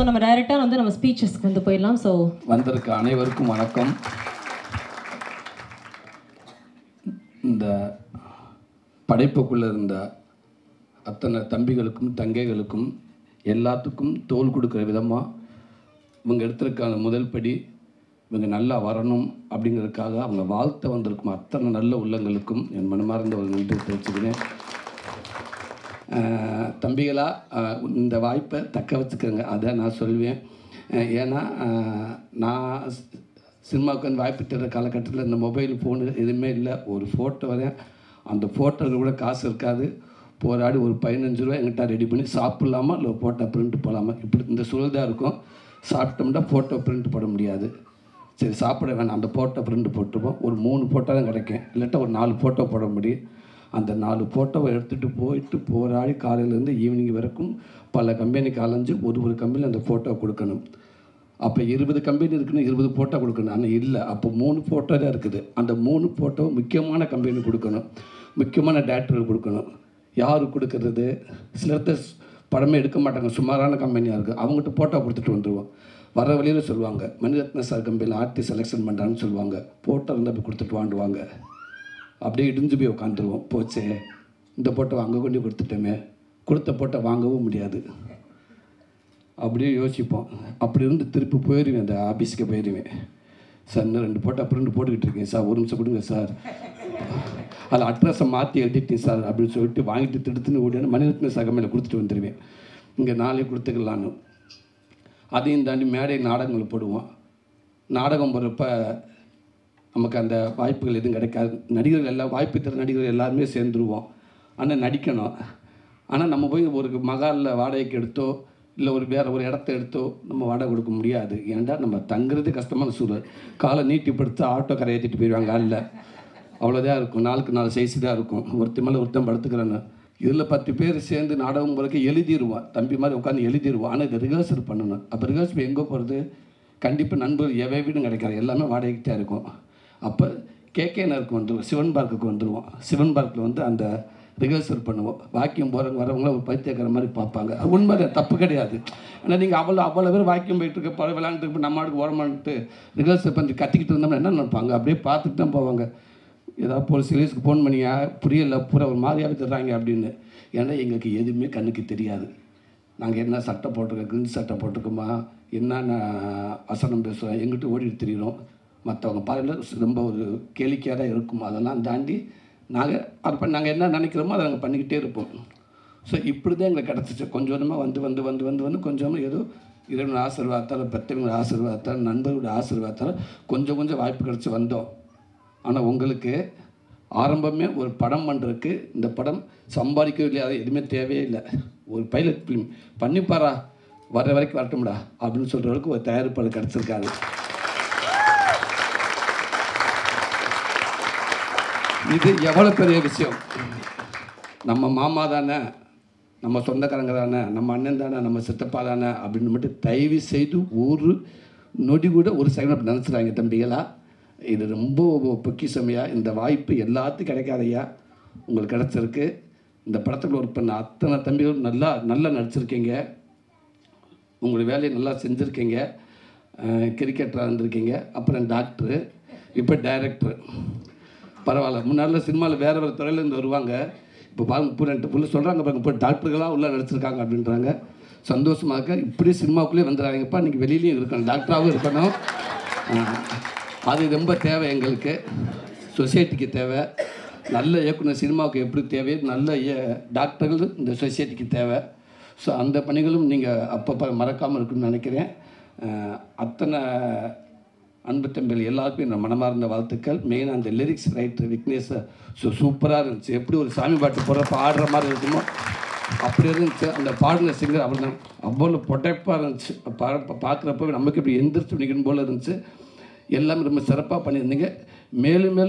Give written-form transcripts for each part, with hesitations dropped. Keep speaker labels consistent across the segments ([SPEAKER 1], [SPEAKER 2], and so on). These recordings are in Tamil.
[SPEAKER 1] நம்ம டைரெக்டாக வந்து நம்ம ஸ்பீச்சஸ்க்கு வந்து போயிடலாம். ஸோ
[SPEAKER 2] வந்திருக்க அனைவருக்கும் வணக்கம். இந்த படைப்புக்குள்ளே இருந்த அத்தனை தம்பிகளுக்கும் தங்கைகளுக்கும் எல்லாத்துக்கும் தோள் கொடுக்குற விதமாக இவங்க எடுத்திருக்கான முதல் படி இவங்க நல்லா வரணும் அப்படிங்கிறதுக்காக அவங்க வாழ்த்த வந்திருக்கும் அத்தனை நல்ல உள்ளங்களுக்கும் என் மனமார்ந்த ஒரு நன்றி தெரிவிச்சுக்கிறேன். தம்பிகளாக இந்த வாய்ப்பை தக்க வச்சுக்கோங்க, அதை நான் சொல்வேன். ஏன்னா நான் சினிமாவுக்கு வந்து வாய்ப்பு தர காலகட்டத்தில் இந்த மொபைல் ஃபோனு எதுவுமே இல்லை. ஒரு ஃபோட்டோ வரேன், அந்த ஃபோட்டோவில் கூட காசு இருக்காது. போராடி ஒரு 15 ரூபா எங்கிட்ட ரெடி பண்ணி சாப்பிட்லாமா இல்லை ஃபோட்டோ பிரிண்ட் போடலாமா, இப்படி இந்த சூழல் தான் இருக்கும். சாப்பிட்டோம்னா ஃபோட்டோ பிரிண்ட் போட முடியாது. சரி சாப்பிட வேணாம், அந்த ஃபோட்டோ பிரிண்ட் போட்டுப்போம். ஒரு 3 ஃபோட்டோ தான் கிடைக்கும், இல்லாட்டா ஒரு 4 ஃபோட்டோ போட முடியும். அந்த 4 ஃபோட்டோவை எடுத்துகிட்டு போயிட்டு போராடி காலையிலேருந்து ஈவினிங் வரைக்கும் பல கம்பெனிக்கு அலைஞ்சு ஒரு கம்பெனியில் அந்த ஃபோட்டோ கொடுக்கணும். அப்போ 20 கம்பெனி இருக்குன்னு 20 ஃபோட்டோ கொடுக்கணும். ஆனால் இல்லை, அப்போ 3 ஃபோட்டோ தான் இருக்குது. அந்த 3 ஃபோட்டோ முக்கியமான கம்பெனி கொடுக்கணும், முக்கியமான டேரக்டருக்கு கொடுக்கணும். யார் கொடுக்கறது? சிலர்த்த படமே எடுக்க மாட்டாங்க, சுமாரான கம்பெனியாக இருக்குது. அவங்ககிட்ட ஃபோட்டோ கொடுத்துட்டு வந்துடுவோம். வர வழியில் சொல்லுவாங்க, மணிரத்ன சார் கம்பெனியில் ஆர்டிஸ்ட் செலெக்ஷன் பண்ணுறான்னு சொல்லுவாங்க. ஃபோட்டோ இருந்தால் போய் கொடுத்துட்டு வாண்டுவாங்க. அப்படியே இடிஞ்சு போய் உட்காந்துருவோம். போச்சே, இந்த ஃபோட்டோ அங்கே கொண்டு கொடுத்துட்டோமே, கொடுத்த ஃபோட்டோ வாங்கவும் முடியாது. அப்படியே யோசிப்போம். அப்படி இருந்து திருப்பி போயிடுவேன், அந்த ஆஃபீஸுக்கு போயிடுவேன். சார் இன்னும் 2 ஃபோட்டோ அப்புறம் போட்டுக்கிட்டு இருக்கேன் சார், ஒரு நிமிஷம் கொடுங்க சார், அதில் அட்ரஸை மாற்றி எழுதிட்டேன் சார் அப்படின்னு சொல்லிட்டு வாங்கிட்டு திடுத்துன்னு ஓடியாந்து மணிரத்ன சார் கம்பெனியில் கொடுத்துட்டு வந்துடுவேன். இங்கே நாளே கொடுத்துக்கலான்னு. அதையும் தாண்டி மேடை நாடகங்கள் போடுவோம். நாடகம் போடுறப்ப நமக்கு அந்த வாய்ப்புகள் எதுவும் கிடைக்காது. நடிகர்கள் எல்லாம் வாய்ப்பு தர நடிகர்கள் எல்லாருமே சேர்ந்துருவோம். ஆனால் நடிக்கணும். ஆனால் நம்ம போய் ஒரு மகாலில் வாடகைக்கு எடுத்தோ இல்லை வேறு ஒரு இடத்த எடுத்தோ நம்ம வாடகை கொடுக்க முடியாது. ஏன்டா நம்ம தங்குறது கஷ்டமான சூழல். காலை நீட்டிப்படுத்த ஆட்டோ கரை ஏற்றிட்டு போயிடுவாங்க. இல்லை, அவ்வளோதான் இருக்கும். 4க்கு 4 சைஸு தான் இருக்கும். ஒருத்தர் மேலே ஒருத்தன் படுத்துக்கிறேன்னு. இதில் 10 பேர் சேர்ந்து நாடகம் போகிறக்கு எழுதிடுவோம். தம்பி மாதிரி உட்காந்து எழுதிடுவோம். ஆனால் இதை ரிஹர்சல் பண்ணணும். அப்போ ரிஹர்சல் எங்கே போகிறது? கண்டிப்பாக நண்பர்கள் எவை வீடும் கிடைக்காது, எல்லாமே வாடகைக்கு தான் இருக்கும். அப்போ கேகேனருக்கு வந்துடுவோம், சிவன் பார்க்குக்கு வந்துடுவோம். சிவன் பார்க்கில் வந்து அந்த ரிஹர்சல் பண்ணுவோம். வாக்கியம் போகிறவங்க வரவங்கள ஒரு பைத்தியக்கிற மாதிரி பார்ப்பாங்க. அது உண்மை, தப்பு கிடையாது. ஆனால் நீங்கள் அவ்வளோ பேர் வாக்கியம் போயிட்டு இருக்க பல விளையாண்டுட்டு நம்ம ஆளுக்கு ஓரமான்ட்டு ரிஹர்சல் பண்ணி கத்திக்கிட்டு இருந்தோம்னா என்ன நினைப்பாங்க? அப்படியே பார்த்துட்டு தான் போவாங்க. ஏதாவது போலீஸ் ரிலீஸ்க்கு ஃபோன் பண்ணியா புரியல, பூரா ஒரு மாதிரியாகவே தர்றாங்க அப்படின்னு. ஏன்னா எங்களுக்கு எதுவுமே கண்ணுக்கு தெரியாது. நாங்கள் என்ன சட்டை போட்டிருக்கோம், கிரிஞ்சு சட்டை போட்டிருக்கோமா, என்னென்ன வசனம் பேசுகிறோம், எங்கிட்ட ஓடிட்டு தெரியிறோம். மற்றவங்க பார்வையில் ரொம்ப ஒரு கேளிக்கையாக தான் இருக்கும். அதெல்லாம் தாண்டி நாங்கள் என்ன நினைக்கிறோமோ அதை நாங்கள் பண்ணிக்கிட்டே இருப்போம். ஸோ இப்படி தான் எங்களுக்கு கிடச்சிச்சு. கொஞ்சம் கொஞ்சமாக வந்து கொஞ்சமாக ஏதோ இறைவனோட ஆசீர்வாதத்தால், பெற்றவங்களோட ஆசீர்வாதத்தால், நண்பர்களோட ஆசீர்வாதத்தால் கொஞ்சம் வாய்ப்பு கிடச்சி வந்தோம். ஆனால் உங்களுக்கு ஆரம்பமே ஒரு படம் பண்ணுறதுக்கு இந்த படம் சம்பாதிக்கவே இல்லை, அது எதுவுமே தேவையே இல்லை. ஒரு பைலட் ஃபிலிம் பண்ணிப்பாரா, வர வரைக்கும் வரட்டும்டா அப்படின்னு சொல்கிற அளவுக்கு ஒரு தயாரிப்பாளர் கிடச்சிருக்காரு. இது எவ்வளோ பெரிய விஷயம். நம்ம மாமா தானே, நம்ம சொந்தக்காரங்க தானே, நம்ம அண்ணன் தானே, நம்ம சித்தப்பா தானே அப்படின்னு மட்டும் தயவு செய்து ஒரு நொடி கூட ஒரு செகண்ட் அப்படி நினச்சிடாங்க தம்பிகளா. இது ரொம்ப பொக்கிஷமையா. இந்த வாய்ப்பு எல்லாத்துக்கும் கிடைக்காதையா, உங்களுக்கு கிடச்சிருக்கு. இந்த படத்தில் ஒர்க் பண்ண அத்தனை தம்பிகளும் நல்லா நடிச்சிருக்கீங்க. உங்களுடைய வேலையை நல்லா செஞ்சுருக்கீங்க. கிரிக்கெட்டராக இருந்திருக்கீங்க, அப்புறம் டாக்டரு, இப்போ டைரக்டரு. பரவாயில்ல. முன்னாடியில் சினிமாவில் வேறு துறையிலேருந்து வருவாங்க. இப்போ பாருங்க, புள்ள சொல்கிறாங்க பாருங்க, இப்போ டாக்டர்களாக உள்ளே நடிச்சிருக்காங்க அப்படின்றாங்க. சந்தோஷமாக இப்படி சினிமாவுக்குள்ளே வந்துடுறாங்கப்பா. இன்றைக்கி வெளியிலையும் இருக்கணும், டாக்டராகவும் இருக்கணும். அது ரொம்ப தேவை எங்களுக்கு, சொசைட்டிக்கு தேவை. நல்ல இயக்குனர் சினிமாவுக்கு எப்படி தேவை, நல்ல டாக்டர்கள் இந்த சொசைட்டிக்கு தேவை. ஸோ அந்த பணிகளும் நீங்கள் அப்பப்போ மறக்காமல் இருக்குன்னு நினைக்கிறேன். அத்தனை அன்பு தம்பிகள் எல்லாருக்கும் என் மனமார்ந்த வாழ்த்துக்கள். மெயினாக அந்த லிரிக்ஸ் ரைட்டர் விக்னேஷ் சூப்பராக இருந்துச்சு. எப்படி ஒரு சாமி பாட்டு போடுறப்ப ஆடுற மாதிரி இருக்குமோ அப்படி இருந்துச்சு. அந்த பாடுன சிங்கர் அவர் தான் அவ்வளோ பொட்டைப்பாக இருந்துச்சு. பார்க்குறப்ப நமக்கு இப்படி எந்திரிச்சு நிற்கணும் போல் இருந்துச்சு. எல்லாமே ரொம்ப சிறப்பாக பண்ணியிருந்தீங்க. மேலும்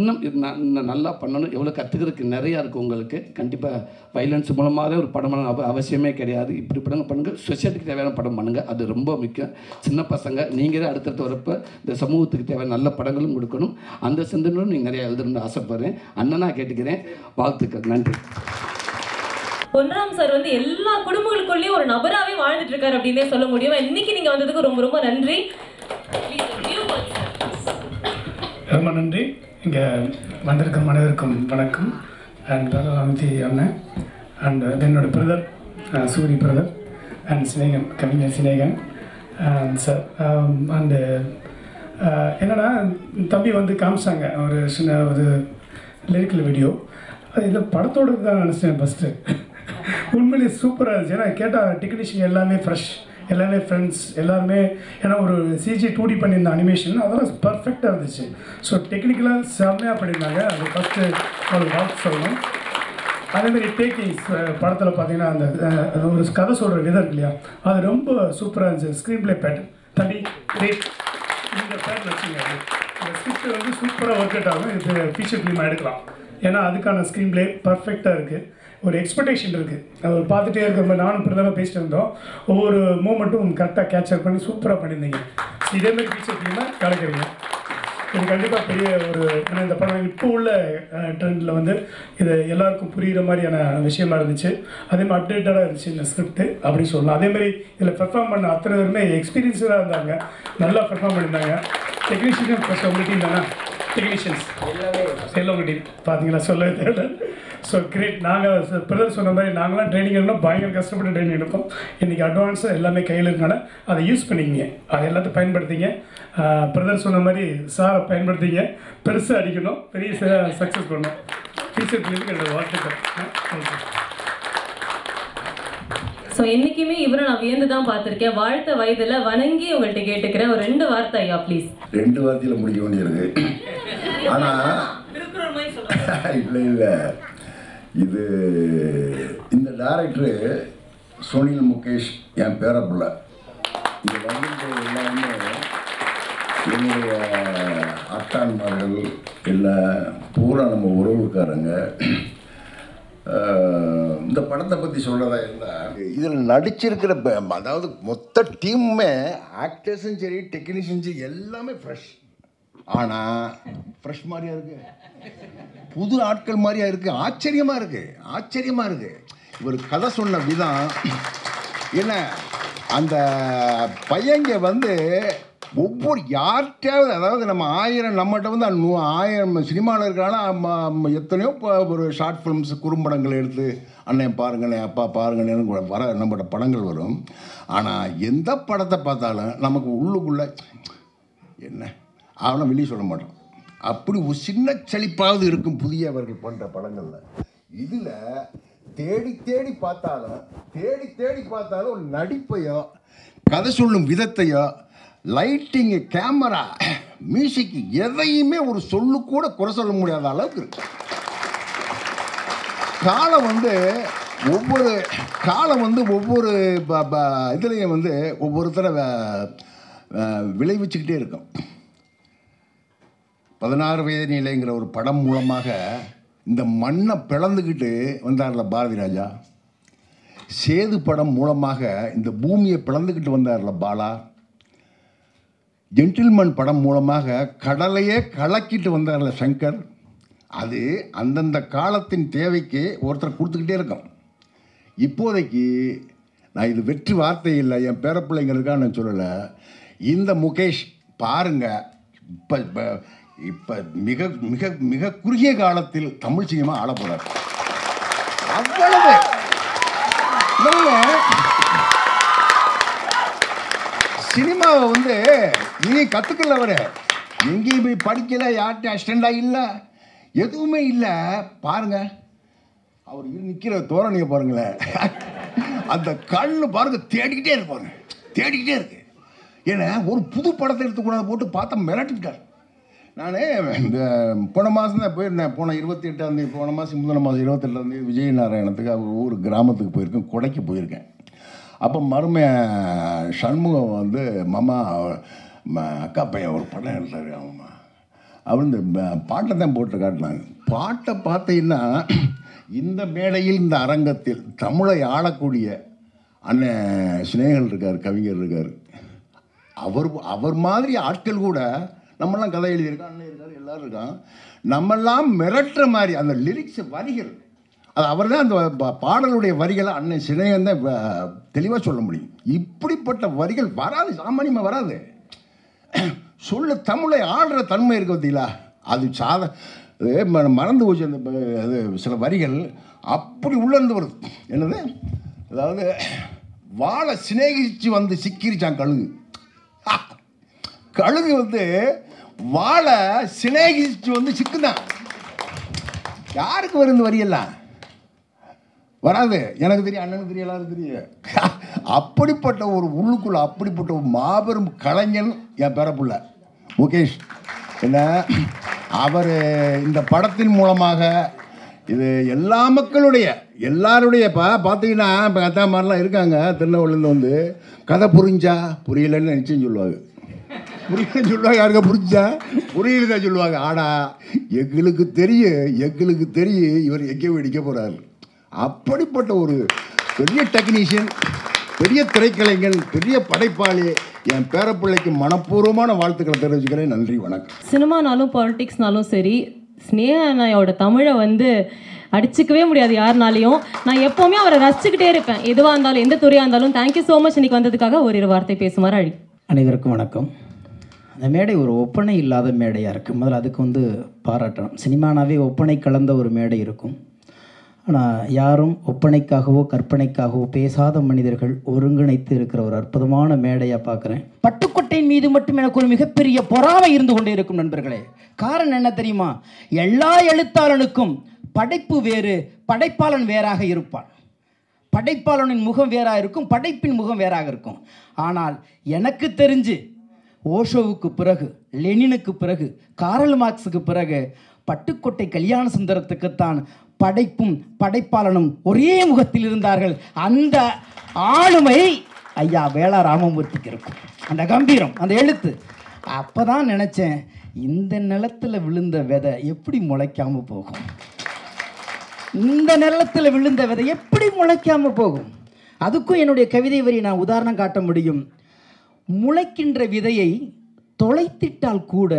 [SPEAKER 2] இன்னும் நல்லா பண்ணணும். எவ்வளோ கற்றுக்கிறதுக்கு நிறையா இருக்குது உங்களுக்கு. கண்டிப்பாக வைலன்ஸ் மூலமாகவே ஒரு படம் அவசியமே கிடையாது. இப்படி படங்கள் பண்ணுங்கள், சொசைட்டிக்கு தேவையான படம் பண்ணுங்கள், அது ரொம்ப முக்கியம். சின்ன பசங்க நீங்கள் தான் அடுத்தடுத்து வரப்போ இந்த சமூகத்துக்கு தேவையான நல்ல படங்களும் கொடுக்கணும். அந்த சிந்தனையும் நீங்கள் நிறையா எழுதணும்னு ஆசைப்படுறேன். அண்ணனாக கேட்டுக்கிறேன். வாழ்த்துக்கள். நன்றி.
[SPEAKER 1] பொன்ராம் சார் வந்து எல்லா குடும்பங்களுக்குள்ளேயும் ஒரு நபராகவே வாழ்ந்துட்டு இருக்காரு அப்படின்னே சொல்ல முடியும். இன்னைக்கு நீங்க வந்ததுக்கு ரொம்ப ரொம்ப நன்றி.
[SPEAKER 3] ரொம்ப நன்றி. இங்கே வந்திருக்கும் அனைவருக்கும் வணக்கம். அண்ட் அமிதி அண்ணன் அண்ட் என்னோட brother Soori brother and Snehan கவிஞர் சினேகன் சார். அண்டு என்னன்னா தம்பி வந்து காமிச்சாங்க ஒரு சின்ன ஒரு லிரிக்கல் வீடியோ. அது இந்த படத்தோடு தான் நினச்சேன் ஃபஸ்ட்டு. உண்மையிலே சூப்பராக இருந்துச்சு. ஏன்னா கேட்டால் டெக்னீஷியன் எல்லாமே ஃப்ரெஷ், எல்லாமே ஃப்ரெண்ட்ஸ் எல்லாருமே. ஏன்னா ஒரு சிஜி 2D பண்ணியிருந்த அனிமேஷன் அதெல்லாம் பர்ஃபெக்டாக இருந்துச்சு. ஸோ டெக்னிக்கலாக செம்மையாக பண்ணியிருந்தாங்க. அது ஃபஸ்ட்டு ஒரு வாழ்த்து சொல்லணும். அதேமாதிரி டேக்கிங்ஸ் படத்தில் பார்த்தீங்கன்னா அந்த ஒரு கதை சொல்கிற விதம் இருக்கு இல்லையா, அது ரொம்ப சூப்பராக இருந்துச்சு. ஸ்க்ரீன் ப்ளே பேட்டர்ன் தம்பி கிரேட். இந்த பேட்டர்ன் வச்சுங்க. இந்த ஸ்கிரிப்ட் வந்து சூப்பராக ஒர்க் அவுட் ஆகும். இது ஃபீச்சர் ஃபிலிமாக எடுக்கலாம். ஏன்னா அதுக்கான ஸ்க்ரீன் ப்ளே பர்ஃபெக்டாக இருக்குது. ஒரு எக்ஸ்பெக்டேஷன் இருக்குது. அது பார்த்துட்டே இருக்கிற மாதிரி நானும் பிரதமாக பேசிட்டு இருந்தோம். ஒவ்வொரு மூமெண்ட்டும் கரெக்டாக கேப்சர் பண்ணி சூப்பராக பண்ணியிருந்தீங்க. இதேமாதிரி ஃபீச்சர் ஃபிலிமாக கிடைக்கிறீங்க. இது கண்டிப்பாக பெரிய ஒரு ஏன்னா இந்த படம் இப்போ உள்ள ட்ரெண்டில் வந்து இது எல்லாருக்கும் புரிகிற மாதிரியான விஷயமா இருந்துச்சு. அதேமாதிரி அப்டேட்டடாக இருந்துச்சு இந்த ஸ்கிரிப்ட் அப்படின்னு சொல்லலாம். அதேமாதிரி இதில் பெர்ஃபார்ம் பண்ண அத்தனை பேருமே எக்ஸ்பீரியன்ஸாக இருந்தாங்க, நல்லா பெர்ஃபார்ம் பண்ணியிருந்தாங்க. டெக்னீஷியனும் ப்ளஸ் உங்கள் டீம் தானே டெக்னீஷியன்ஸ் எல்லாம் உங்கள் டீம் பார்த்தீங்களா, சொல்லவே தேவை. So great. நாங்கள் பிரதர் சொன்ன மாதிரி நாங்களாம் ட்ரைனிங் எடுக்கணும், பயங்கர கஷ்டப்பட்டு ட்ரைனிங் எடுப்போம். இன்றைக்கி அட்வான்ஸாக எல்லாமே கையில் இருக்கனால அதை யூஸ் பண்ணிக்கிங்க, அதை எல்லாத்தையும் பயன்படுத்திங்க. பிரதர் சொன்ன மாதிரி சாரை பயன்படுத்திங்க, பெருசாக அடிக்கணும், பெரிய சக்ஸஸ் பண்ணணும். டீச்சர் பிள்ளைங்களுக்கு என்னோடய வாழ்த்துக்கள்.
[SPEAKER 1] ஸோ என்றைக்குமே இவரை நான் வியந்து தான் பார்த்துருக்கேன். வாழ்த்த வயதில் வணங்கி உங்கள்கிட்ட கேட்டுக்கிறேன். ஒரு 2 வார்த்தை ஐயா ப்ளீஸ்.
[SPEAKER 4] 2 வார்த்தையில் முடிக்க வேண்டியிருக்கு. ஆனால் இல்லை இது இந்த டைரக்டரு சுனில் முகேஷ் என் பேரப்பிள்ள. இது வந்து எல்லாமே என்னுடைய அத்தான்மார்கள் இல்லை பூரா நம்ம உறவுக்காரங்க. இந்த படத்தை பற்றி சொல்கிறதா இல்லை, இதில் நடிச்சிருக்கிற அதாவது மொத்த டீமுமே ஆக்டர்ஸும் சரி டெக்னீஷியன் சரி எல்லாமே ஃப்ரெஷ். ஆனால் ஃப்ரெஷ் மாதிரியா இருக்குது, புது ஆட்கள் மாதிரியா இருக்குது. ஆச்சரியமாக இருக்குது. இவர் கதை சொன்ன விதம் என்ன, அந்த பையங்க வந்து ஒவ்வொரு யார்கிட்டையாவது, அதாவது நம்ம 1000 நம்மகிட்ட வந்து 1000 சினிமாவில் இருக்கிறாங்கன்னா எத்தனையோ ஒரு ஷார்ட் ஃபிலிம்ஸ் குறும்படங்கள் எடுத்து அண்ணன் பாருங்கண்ணே அப்பா பாருங்கண்ணேன்னு வர நம்மளோட படங்கள் வரும். ஆனால் எந்த படத்தை பார்த்தாலும் நமக்கு உள்ளுக்குள்ளே என்ன அவனை வெளியே சொல்ல மாட்டோம். அப்படி ஒரு சின்ன செழிப்பாவது இருக்கும் புதியவர்கள் பண்ணுற படங்களில். இதில் தேடி பார்த்தாலும் ஒரு நடிப்பையோ கதை சொல்லும் விதத்தையோ லைட்டிங்கு கேமரா மியூசிக்கு எதையுமே ஒரு சொல்லு கூட குறை சொல்ல முடியாத அளவுக்கு இருக்கு. காலம் வந்து ஒவ்வொரு இதுலேயும் வந்து ஒவ்வொருத்தரை விளைவிச்சுக்கிட்டே இருக்கும். 16 வயது நிலைங்கிற ஒரு படம் மூலமாக இந்த மண்ணை பிளந்துக்கிட்டு வந்தார்ல பாரதி ராஜா. சேது படம் மூலமாக இந்த பூமியை பிளந்துக்கிட்டு வந்தார்ல பாலா. ஜென்டில்மேன் படம் மூலமாக கடலையே கலக்கிட்டு வந்தார்ல சங்கர். அது அந்தந்த காலத்தின் தேவைக்கு ஒருத்தர் கொடுத்துக்கிட்டே இருக்கோம். இப்போதைக்கு நான் இது வெற்றி வார்த்தை இல்லை, என் பேரப்பிள்ளைங்களுக்காக நான் சொல்லலை. இந்த முகேஷ் பாருங்கள், இப்போ மிக மிக மிக குறுகிய காலத்தில் தமிழ் சினிமா ஆள போகிறார். அவ்வளவு சினிமாவை வந்து இனி கற்றுக்கல. அவர் எங்கேயும் போய் படிக்கலை, யார்கிட்ட அசிஸ்டண்டாக இல்லை, எதுவுமே இல்லை. பாருங்க அவர் நிற்கிற தோரணியை பாருங்களேன், அந்த கண்ணு பாருங்க தேடிக்கிட்டே இருக்கு. ஏன்னா ஒரு புது படத்தை எடுத்துக்கூடாது போட்டு பார்த்தா மிரட்டிருக்கார். நான் இந்த போன மாதம் தான் போயிருந்தேன். போன 28ஆம் தேதி, போன மாதம் முந்தின மாதம் 28ஆம் தேதி விஜயநாராயணத்துக்கு அவர் ஊர் கிராமத்துக்கு போயிருக்கேன், கொடைக்கு போயிருக்கேன். அப்போ மருமை சண்முகம் வந்து மாமா அக்கா பையன் ஒரு படம் எடுத்தார். அவர் இந்த பாட்டை தான் போட்டு காட்டினாங்க. பாட்டை பார்த்தீங்கன்னா இந்த மேடையில் இந்த அரங்கத்தில் தமிழை ஆளக்கூடிய அண்ணன் சினேகன் இருக்கார், கவிஞர் இருக்கார். அவர் மாதிரி ஆட்கள் கூட நம்மளாம் கதை எழுதியிருக்கோம், அண்ணன் இருக்கார், எல்லோரும் இருக்கான். நம்மெல்லாம் மிரட்டுற மாதிரி அந்த லிரிக்ஸ் வரிகள் அது அவர் தான் அந்த பாடலுடைய வரிகளை அண்ணன் சினையன் தான் தெளிவாக சொல்ல முடியும். இப்படிப்பட்ட வரிகள் வராது, சாமானியமாக வராது. சொல்ல தமிழை ஆடுற தன்மை இருக்க பார்த்தீங்களா, அது மறந்து போச்சு. அந்த அது சில வரிகள் அப்படி உள்ளேருந்து வருது. என்னது, அதாவது வாழை சிநேகிச்சு வந்து சிக்கிருச்சான் கழுகு. கழுகு வந்து வாழை சிநேகிச்சு வந்து சிக்குதான். யாருக்கு வரும் இந்த வரியெல்லாம்? வராது. எனக்கு தெரியும், அண்ணனுக்கு தெரியும், எல்லாரும் தெரியும். அப்படிப்பட்ட ஒரு உள்ளுக்குள்ள அப்படிப்பட்ட ஒரு மாபெரும் கலைஞன் என் பேரப்புள்ள முகேஷ். என்ன அவர் இந்த படத்தின் மூலமாக இது எல்லா மக்களுடைய எல்லாருடைய பார்த்தீங்கன்னா இப்போ அத்தா மாதிரிலாம் இருக்காங்க திருநெல்வேலியிலேருந்து வந்து கதை புரிஞ்சா புரியலன்னு நினச்சின்னு சொல்லுவாங்க. புரியலன்னு சொல்லுவாங்க. யாருக்கா புரிஞ்சா புரியலதான் சொல்லுவாங்க. ஆனால் எங்களுக்கு தெரியும் இவர் எங்கே வெடிக்க போகிறாரு. அப்படிப்பட்ட ஒரு பெரிய டெக்னீஷியன், பெரிய திரைக்கலைஞன், பெரிய படைப்பாளி. என் பேரப்பிள்ளைக்கு மனப்பூர்வமான வாழ்த்துக்களை தெரிவிச்சுக்கிறேன். நன்றி, வணக்கம்.
[SPEAKER 1] சினிமானாலும் பாலிடிக்ஸ்னாலும் சரி, ஸ்னேகா அண்ணாயோட தமிழை வந்து அடிச்சுக்கவே முடியாது யாருனாலையும். நான் எப்போவுமே அவரை ரசிச்சுக்கிட்டே இருப்பேன், எதுவாக இருந்தாலும், எந்த துறையாக இருந்தாலும். தேங்க்யூ ஸோ மச் இன்னைக்கு வந்ததுக்காக. ஒரு வார்த்தை பேசுமாறு அழி.
[SPEAKER 5] அனைவருக்கும் வணக்கம். அந்த மேடை ஒரு ஒப்பனை இல்லாத மேடையாக இருக்குது. முதல்ல அதுக்கு வந்து பாராட்டணும். சினிமானாவே ஒப்பனை கலந்த ஒரு மேடை இருக்கும். ஆனால் யாரும் ஒப்பனைக்காகவோ கற்பனைக்காகவோ பேசாத மனிதர்கள் ஒருங்கிணைத்து இருக்கிற ஒரு அற்புதமான மேடையாக பார்க்குறேன். பட்டுக்கோட்டையின் மீது மட்டும் எனக்கு ஒரு மிகப்பெரிய பொறாமை இருந்து கொண்டே இருக்கும் நண்பர்களே. காரணம் என்ன தெரியுமா? எல்லா எழுத்தாளனுக்கும் படைப்பு வேறு, படைப்பாளன் வேறாக இருப்பான். படைப்பாளனின் முகம் வேறாக இருக்கும், படைப்பின் முகம் வேறாக இருக்கும். ஆனால் எனக்கு தெரிஞ்சு ஓஷோவுக்கு பிறகு, லெனினுக்கு பிறகு, காரல் மார்க்ஸுக்கு பிறகு பட்டுக்கோட்டை கல்யாண சுந்தரத்துக்குத்தான் படைப்பும் படைப்பாளனும் ஒரே முகத்தில் இருந்தார்கள். அந்த ஆளுமை ஐயா வேளா ராமமூர்த்திக்கு இருக்கும். அந்த கம்பீரம், அந்த எழுத்து. அப்போ தான் நினச்சேன், இந்த நிலத்தில் விழுந்த விதை எப்படி முளைக்காமல் போகும்? இந்த நிலத்தில் விழுந்த விதை எப்படி முளைக்காமல் போகும்? அதுக்கும் என்னுடைய கவிதை வரி நான் உதாரணம் காட்ட முடியும். முளைக்கின்ற விதையை தொலைத்திட்டால் கூட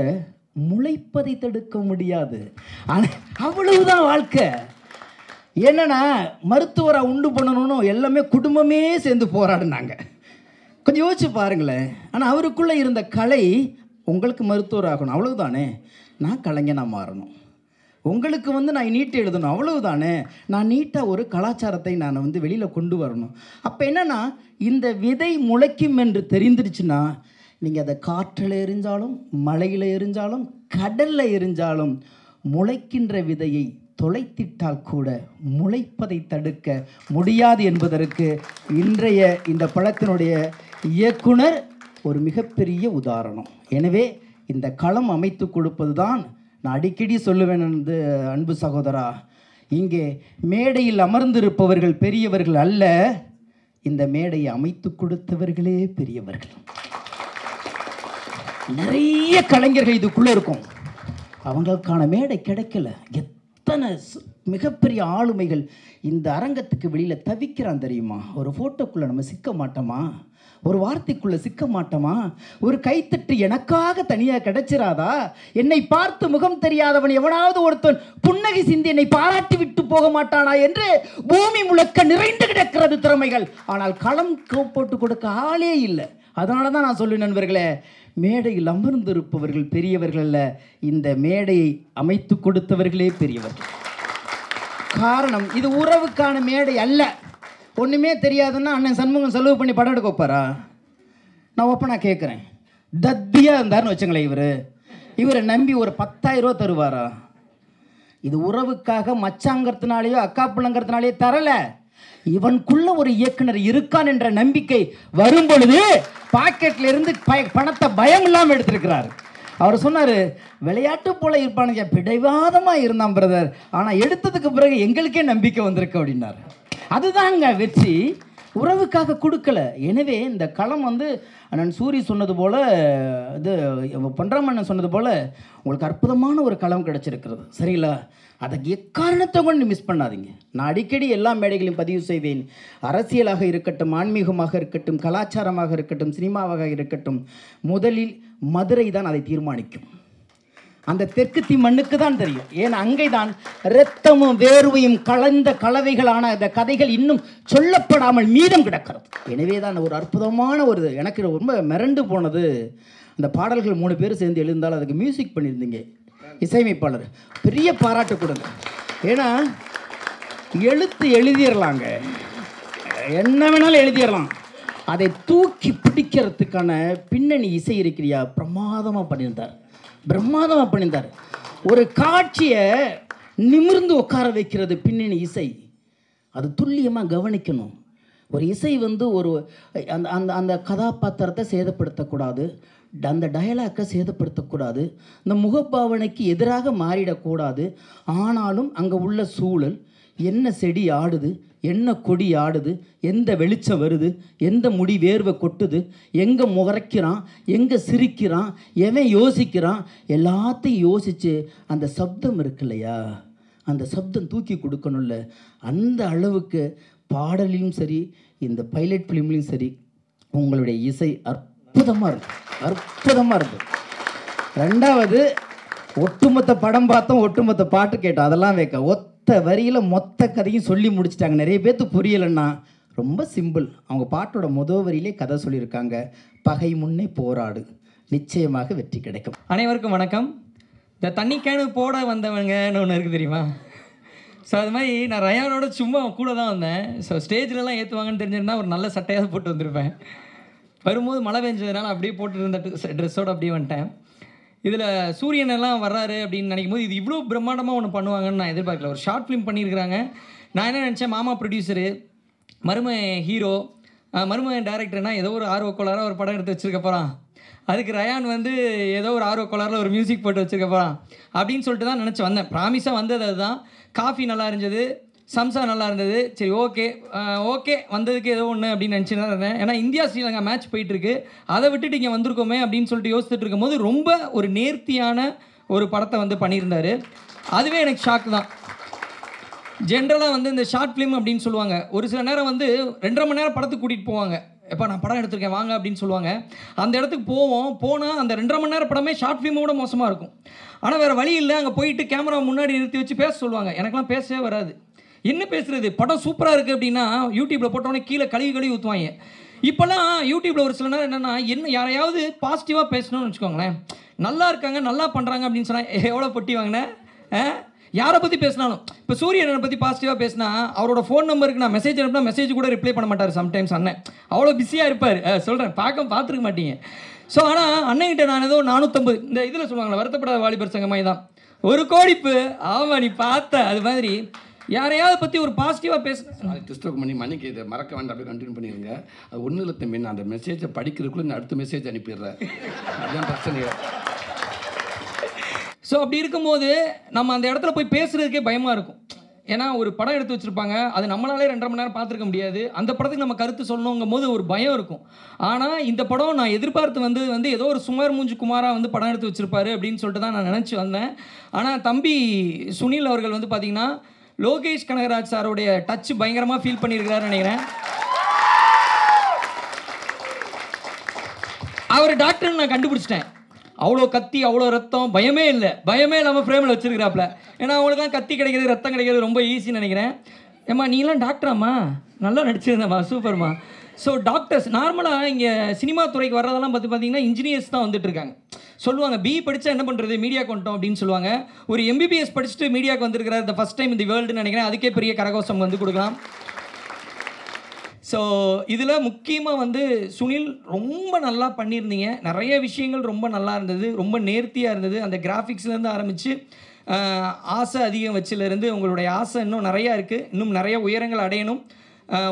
[SPEAKER 5] முளைப்பதை தடுக்க முடியாது. ஆனால் அவ்வளவுதான் வாழ்க்கை. என்னன்னா, மருத்துவரை உண்டு பண்ணணும்னு எல்லாமே குடும்பமே சேர்ந்து போராடினாங்க. கொஞ்சம் யோசிச்சு பாருங்களேன். ஆனால் அவருக்குள்ளே இருந்த கலை, உங்களுக்கு மருத்துவர் ஆகணும் அவ்வளவுதானே, நான் கலைஞனாக மாறணும். உங்களுக்கு வந்து நான் நீட்டு எழுதணும் அவ்வளவுதானே, நான் நீட்டாக ஒரு கலாச்சாரத்தை நான் வந்து வெளியில் கொண்டு வரணும். அப்போ என்னென்னா, இந்த விதை முளைக்கும் என்று தெரிந்துருச்சுன்னா, நீங்கள் அதை காற்றில் எரிஞ்சாலும், மழையில் எரிஞ்சாலும், கடலில் எரிஞ்சாலும், முளைக்கின்ற விதையை தொலைத்திட்டால் கூட முளைப்பதை தடுக்க முடியாது என்பதற்கு இன்றைய இந்த படத்தினுடைய இயக்குனர் ஒரு மிகப்பெரிய உதாரணம். எனவே இந்த களம் அமைத்து கொடுப்பது தான் நான் அடிக்கடி சொல்லுவேன். வந்து அன்பு சகோதரா, இங்கே மேடையில் அமர்ந்திருப்பவர்கள் பெரியவர்கள் அல்ல, இந்த மேடையை அமைத்து கொடுத்தவர்களே பெரியவர்கள். நிறைய கலைஞர்கள் இதுக்குள்ளே இருக்கும், அவங்களுக்கான மேடை கிடைக்கல. எத்தனை மிகப்பெரிய ஆளுமைகள் இந்த அரங்கத்துக்கு வெளியில் தவிக்கிறான் தெரியுமா? ஒரு ஃபோட்டோக்குள்ளே நம்ம சிக்க மாட்டோமா? ஒரு வார்த்தைக்குள்ளே சிக்க மாட்டோமா? ஒரு கைத்தட்டு எனக்காக தனியாக கிடைச்சிராதா? என்னை பார்த்து முகம் தெரியாதவன் எவனாவது ஒருத்தன் புன்னகை சிந்தி என்னை பாராட்டி விட்டு போக மாட்டானா என்று பூமி முழுக்க நிறைந்து கிடக்கிறது திறமைகள். ஆனால் களம் போட்டு கொடுக்க ஆளே இல்லை. அதனால தான் நான் சொல்லுவேன் நண்பர்களே, மேடையில் அமர்ந்திருப்பவர்கள் பெரியவர்கள் அல்ல, இந்த மேடையை அமைத்து கொடுத்தவர்களே பெரியவர்கள். காரணம், இது உறவுக்கான மேடை அல்ல. ஒன்றுமே தெரியாதுன்னா அண்ணன் சண்முகம் செலவு பண்ணி படம் எடுக்க வைப்பாரா? நான் ஓப்பனாக கேட்குறேன். தத்தியாக இருந்தார்னு வச்சுங்களேன், இவரை நம்பி ஒரு 10,000 ரூபா தருவாரா? இது உறவுக்காக மச்சாங்கிறதுனாலேயோ அக்கா பிள்ளைங்கிறதுனாலேயோ தரல. இவனுக்குள்ள ஒரு இயக்குனர் இருக்கான் என்ற நம்பிக்கை வரும் பொழுது பாக்கெட்ல இருந்து பணத்தை பயம் இல்லாமல் எடுத்திருக்கிறார். அவர் சொன்னார், விளையாட்டு போல இருப்பானுங்க, பிடிவாதமாக இருந்தான் பிரதர், ஆனால் எடுத்ததுக்கு பிறகு எங்களுக்கே நம்பிக்கை வந்திருக்கு அப்படின்னார். அதுதாங்க வெற்றி. உறவுக்காக கொடுக்கல. எனவே இந்த களம் வந்து அண்ணன் சூரி சொன்னது போல், இது பண்றாமண்ணன் சொன்னது போல், உங்களுக்கு அற்புதமான ஒரு களம் கிடச்சிருக்கிறது. சரிங்களா? அதை எக்காரணத்தை கொண்டு மிஸ் பண்ணாதீங்க. நான் அடிக்கடி எல்லா மேடைகளையும் பதிவு செய்வேன். அரசியலாக இருக்கட்டும், ஆன்மீகமாக இருக்கட்டும், கலாச்சாரமாக இருக்கட்டும், சினிமாவாக இருக்கட்டும், முதலில் மதுரை தான் அதை தீர்மானிக்கும். அந்த தெற்குத்தி மண்ணுக்கு தான் தெரியும். ஏன்னா அங்கே தான் இரத்தமும் வேர்வையும் கலந்த கலவைகளான அந்த கதைகள் இன்னும் சொல்லப்படாமல் மீதம் கிடக்கிறது. எனவே தான் ஒரு அற்புதமான ஒரு எனக்கு ரொம்ப மிரண்டு போனது, அந்த பாடல்கள் 3 பேர் சேர்ந்து எழுந்தாலும் அதுக்கு மியூசிக் பண்ணியிருந்தீங்க இசையமைப்பாளர், பெரிய பாராட்டு கொடுங்க. ஏன்னா எழுத்து எழுதிடலாங்க, என்ன வேணாலும் எழுதிடலாம், அதை தூக்கி பிடிக்கிறதுக்கான பின்னணி இசை இருக்கிறியா பிரமாதமாக பண்ணியிருந்தார், பிரமாதமாக பண்ணியிருந்தார். ஒரு காட்சியை நிமிர்ந்து உட்கார வைக்கிறது பின்னணி இசை, அது துல்லியமாக கவனிக்கணும். ஒரு இசை வந்து ஒரு அந்த அந்த அந்த கதாபாத்திரத்தை சேதப்படுத்தக்கூடாது, அந்த டயலாக்கை சேதப்படுத்தக்கூடாது, இந்த முகப்பாவனைக்கு எதிராக மாறிடக்கூடாது. ஆனாலும் அங்கே உள்ள சூழல், என்ன செடி ஆடுது, என்ன கொடி ஆடுது, எந்த வெளிச்சம் வருது, எந்த முடி வேர்வை கொட்டுது, எங்கே முகரைக்கிறான், எங்கே சிரிக்கிறான், எவன் யோசிக்கிறான், எல்லாத்தையும் யோசித்து அந்த சப்தம் இருக்கு இல்லையா, அந்த சப்தம் தூக்கி கொடுக்கணும்ல. அந்த அளவுக்கு பாடலையும் சரி இந்த பைலட் ஃபிலிம்லையும் சரி உங்களுடைய இசை அற்புதமாக இருக்கும், அற்புதமாக இருக்கும். ரெண்டாவது, ஒட்டுமொத்த படம் பார்த்தோம், ஒட்டுமொத்த பாட்டு கேட்டோம், அதெல்லாம் வைக்க ஒத்த வரியில் மொத்த கதையும் சொல்லி முடிச்சிட்டாங்க. நிறைய பேர்த்து புரியலைன்னா ரொம்ப சிம்பிள், அவங்க பாட்டோட வரியிலே கதை சொல்லியிருக்காங்க, பகை முன்னே போராடு, நிச்சயமாக வெற்றி கிடைக்கும்.
[SPEAKER 6] அனைவருக்கும் வணக்கம். இந்த தண்ணி கேனு போட வந்தவங்கன்னு ஒன்று இருக்குது தெரியுமா? ஸோ அது மாதிரி நான் ரயானோட சும்மா கூட தான் வந்தேன். ஸோ ஸ்டேஜ்லலாம் ஏற்றுவாங்கன்னு தெரிஞ்சிருந்தா ஒரு நல்ல சட்டையாக போட்டு வந்திருப்பேன். வரும்போது மழை பெஞ்சதுனால அப்படியே போட்டு இருந்த ட்ரெஸ்ஸோடு அப்படியே வந்துட்டேன். இதில் சூரியன் எல்லாம் வர்றாரு அப்படின்னு நினைக்கும் போது இது இவ்வளோ பிரம்மாண்டமாக ஒன்று பண்ணுவாங்கன்னு நான் எதிர்பார்க்கல. ஒரு ஷார்ட் ஃபிலிம் பண்ணியிருக்கிறாங்க. நான் என்ன நினச்சேன், மாமா ப்ரொடியூசரு, மருமகன் ஹீரோ, மருமகன் டைரக்டர்னா ஏதோ ஒரு ஆர்வக்கோளாராக ஒரு படம் எடுத்து வச்சுருக்க போகிறான், அதுக்கு ரயான் வந்து ஏதோ ஒரு ஆர்வக்கோளாரில் ஒரு மியூசிக் போட்டு வச்சுருக்க போகிறான் அப்படின்னு சொல்லிட்டு தான் நினச்சி வந்தேன். ப்ராமிஸாக வந்தது அதுதான். காஃபி நல்லா இருந்தது, சம்சா நல்லா இருந்தது, சரி ஓகே வந்ததுக்கு ஏதோ ஒன்று அப்படின்னு நினச்சி தான் இருந்தேன். ஏன்னா இந்தியா ஸ்ரீலங்கா மேட்ச் போயிட்டுருக்கு, அதை விட்டுட்டு இங்கே வந்திருக்கோமே அப்படின்னு சொல்லிட்டு யோசிச்சுட்டு இருக்கும்போது ரொம்ப ஒரு நேர்த்தியான ஒரு படத்தை வந்து பண்ணியிருந்தார். அதுவே எனக்கு ஷாக் தான். ஜென்ரலாக வந்து இந்த ஷார்ட் ஃபிலிம் அப்படின்னு சொல்லுவாங்க, ஒரு சில நேரம் வந்து 2.5 மணி நேரம் படத்துக்கு கூட்டிகிட்டு போவாங்க. எப்போ நான் படம் எடுத்திருக்கேன் வாங்க அப்படின்னு சொல்லுவாங்க. அந்த இடத்துக்கு போனால் அந்த 2.5 மணி நேரம் படமே ஷார்ட் ஃபிலிமோட மோசமாக இருக்கும். ஆனால் வேறு வழி இல்லை, அங்கே போயிட்டு கேமரா முன்னாடி நிறுத்தி வச்சு பேச சொல்லுவாங்க. எனக்கெல்லாம் பேசவே வராது, என்ன பேசுகிறது, படம் சூப்பராக இருக்குது அப்படின்னா யூடியூப்பில் போட்டோன்னே கீழே கழுவி ஊற்றுவாங்க. இப்போல்லாம் யூடியூப்பில் ஒரு சில நேரம் என்னென்னா, என்ன யாரையாவது பாசிட்டிவாக பேசணும்னு வச்சுக்கோங்களேன், நல்லா இருக்காங்க நல்லா பண்ணுறாங்க அப்படின்னு சொன்னால் எவ்வளோ பொட்டி வாங்கினேன், யாரை பற்றி பேசினாலும். இப்போ சூரியனை பற்றி பாசிட்டிவாக பேசினா அவரோட ஃபோன் நம்பருக்கு நான் மெசேஜ் அனுப்பினா மெசேஜ் கூட ரிப்ளை பண்ண மாட்டார் சம்டைம்ஸ். அண்ணன் அவ்வளோ பிஸியாக இருப்பார், சொல்கிறேன் பார்த்துருக்க மாட்டீங்க. ஸோ ஆனால் அண்ணன்கிட்ட நான் ஏதோ 450 இந்த இதில் சொல்லுவாங்களே வருத்தப்படாத வாலிபர் சங்கமாய் தான் 1 கோடிப்பு. ஆமாம் நீ பார்த்த அது மாதிரி யாரையாவது பற்றி ஒரு பாசிட்டிவாக பேச
[SPEAKER 2] டிஸ்டர்ப் பண்ணி மணிக்கு இதை மறக்க வேண்டாம், அப்படியே கண்டினியூ பண்ணிடுங்க. அது ஒன்றும் இல்லை தம்பி, நான் அந்த மெசேஜை படிக்கிறதுக்குள்ளே நான் அடுத்த மெசேஜ் அனுப்பிடுறேன், அதுதான் பிரச்சனை.
[SPEAKER 6] ஸோ அப்படி இருக்கும்போது நம்ம அந்த இடத்துல போய் பேசுகிறதுக்கே பயமாக இருக்கும். ஏன்னா ஒரு படம் எடுத்து வச்சுருப்பாங்க, அது நம்மளாலே 2.5 மணி நேரம் பார்த்துருக்க முடியாது, அந்த படத்துக்கு நம்ம கருத்து சொல்லணுங்கும் போது ஒரு பயம் இருக்கும். ஆனால் இந்த படம் நான் எதிர்பார்த்து வந்து ஏதோ ஒரு சுமார் மூஞ்சி குமாராக வந்து படம் எடுத்து வச்சுருப்பாரு அப்படின்னு சொல்லிட்டு தான் நான் நினச்சி வந்தேன். ஆனால் தம்பி சுனில் அவர்கள் வந்து பார்த்திங்கன்னா லோகேஷ் கனகராஜ் சாரோடைய டச் பயங்கரமாக ஃபீல் பண்ணியிருக்கிறாருன்னு நினைக்கிறேன். அவர் டாக்டர்னு நான் கண்டுபிடிச்சிட்டேன். அவ்வளோ கத்தி, அவ்வளோ ரத்தம், பயமே இல்லாமல் ஃப்ரேமில் வச்சுருக்கிறாப்புல. ஏன்னா அவங்களுக்குலாம் கத்தி கிடைக்கிறது, ரத்தம் கிடைக்கிறது ரொம்ப ஈஸின்னு நினைக்கிறேன். ஏம்மா நீலாம் டாக்டராம்மா, நல்லா நடிச்சிருந்தேம்மா, சூப்பர்மா. ஸோ டாக்டர்ஸ் நார்மலாக இங்கே சினிமா துறைக்கு வர்றதெல்லாம் பார்த்தீங்கன்னா இன்ஜினியர்ஸ் தான் வந்துட்டு இருக்காங்க. சொல்லுவாங்க பிஇ படித்தா என்ன பண்ணுறது, மீடியாவுக்கு வந்துட்டோம் அப்படின்னு சொல்லுவாங்க. ஒரு எம்பிபிஎஸ் படிச்சுட்டு மீடியாவுக்கு வந்திருக்கிறார், இந்த ஃபஸ்ட் டைம் இந்த வேர்ல்டுன்னு நினைக்கிறேன். அதுக்கே பெரிய கரகோஷம் வந்து கொடுக்கலாம். ஸோ இதில் முக்கியமாக வந்து சுனில் ரொம்ப நல்லா பண்ணியிருந்தீங்க. நிறைய விஷயங்கள் ரொம்ப நல்லா இருந்தது, ரொம்ப நேர்த்தியாக இருந்தது. அந்த கிராஃபிக்ஸ்லேருந்து ஆரம்பித்து ஆசை அதிகம் வச்சிலேருந்து உங்களுடைய ஆசை இன்னும் நிறையா இருக்குது, இன்னும் நிறைய உயரங்கள் அடையணும்.